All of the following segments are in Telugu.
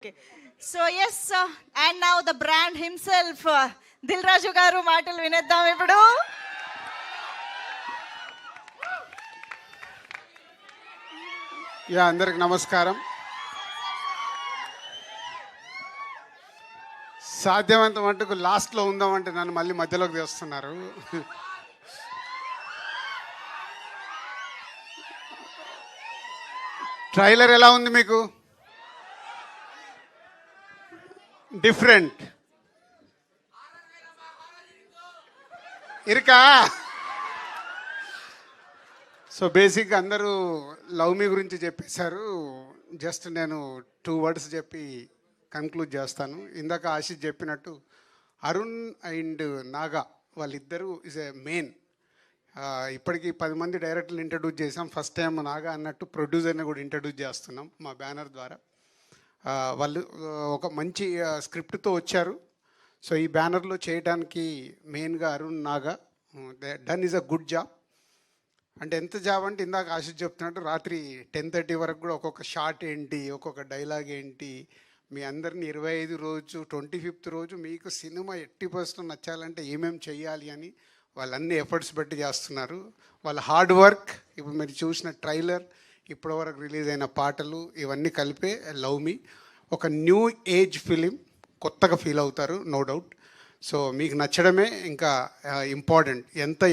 Okay. So yes, and now the brand himself, Dil Raju garu మాటలు వినేద్దాం ఇప్పుడు. అందరికి నమస్కారం. సాధ్యమంత మటుకు లాస్ట్లో ఉందామంటే నన్ను మళ్ళీ మధ్యలోకి తెస్తున్నారు. ట్రైలర్ ఎలా ఉంది మీకు? డిఫరెంట్ ఇరుకా. సో బేసిక్గా అందరూ లవ్ మీ గురించి చెప్పేశారు. జస్ట్ నేను 2 words చెప్పి కన్క్లూడ్ చేస్తాను. ఇందాక ఆశిష్ చెప్పినట్టు అరుణ్ అండ్ నాగా వాళ్ళిద్దరూ ఇస్ ఏ మెయిన్. ఇప్పటికీ 10 మంది డైరెక్టర్లు ఇంట్రడ్యూస్ చేసాం. ఫస్ట్ టైం నాగా అన్నట్టు ప్రొడ్యూసర్ని కూడా ఇంట్రడ్యూస్ చేస్తున్నాం మా బ్యానర్ ద్వారా. వాళ్ళు ఒక మంచి స్క్రిప్ట్తో వచ్చారు. సో ఈ బ్యానర్లో చేయడానికి మెయిన్గా Arun Naga done is a good job. అంటే ఎంత జాబ్ అంటే ఇందాక ఆశిష్ చెప్తున్నట్టు రాత్రి 10:30 వరకు కూడా ఒక్కొక్క షాట్ ఏంటి, ఒక్కొక్క డైలాగ్ ఏంటి, మీ అందరిని 25 రోజు 25th రోజు మీకు సినిమా 80% నచ్చాలంటే ఏమేమి చెయ్యాలి అని వాళ్ళన్ని ఎఫర్ట్స్ పెట్టి చేస్తున్నారు. వాళ్ళ హార్డ్ వర్క్, ఇప్పుడు మీరు చూసిన ట్రైలర్, ఇప్పటివరకు రిలీజ్ అయిన పాటలు, ఇవన్నీ కలిపే లవ్ మీ ఒక న్యూ ఏజ్ ఫిలిం. కొత్తగా ఫీల్ అవుతారు, నో డౌట్. సో మీకు నచ్చడమే ఇంకా ఇంపార్టెంట్.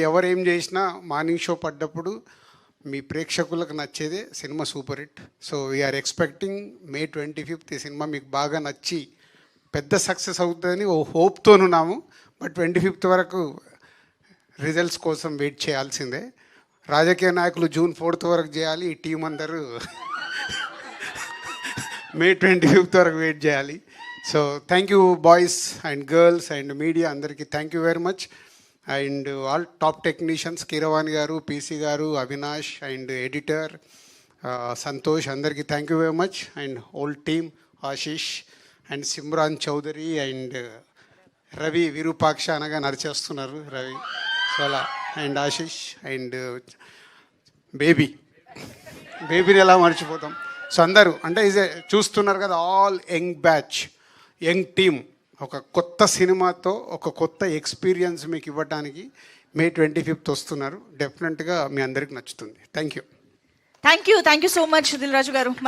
ఎవరేం చేసినా మార్నింగ్ షో పడ్డప్పుడు మీ ప్రేక్షకులకు నచ్చేదే cinema super hit. So we are expecting May 25th ఈ సినిమా మీకు బాగా నచ్చి పెద్ద సక్సెస్ అవుతుందని ఓ హోప్తోనున్నాము. బట్ 25th వరకు రిజల్ట్స్ కోసం వెయిట్ చేయాల్సిందే. రాజకీయ నాయకులు June 4th వరకు చేయాలి. ఈ టీం అందరూ May 25th వరకు వెయిట్ చేయాలి. So thank you boys and girls and media అందరికీ thank you very much. And all top technicians Keeravani garu, PC garu, Avinash and editor Santosh, అందరికీ thank you very much. And whole team Ashish and Simran Chaudhary and Ravi Virupaksha అనగా నడిచేస్తున్నారు రవి. సో అలా అండ్ ఆశీష్ అండ్ బేబీని ఎలా మర్చిపోతాం. సో అందరూ అంటే చూస్తున్నారు కదా, all young batch, young team ఒక కొత్త సినిమాతో ఒక కొత్త ఎక్స్పీరియన్స్ మీకు ఇవ్వడానికి May 25th వస్తున్నారు. డెఫినెట్గా మీ అందరికి నచ్చుతుంది. Thank you so much Dil Raju గారు.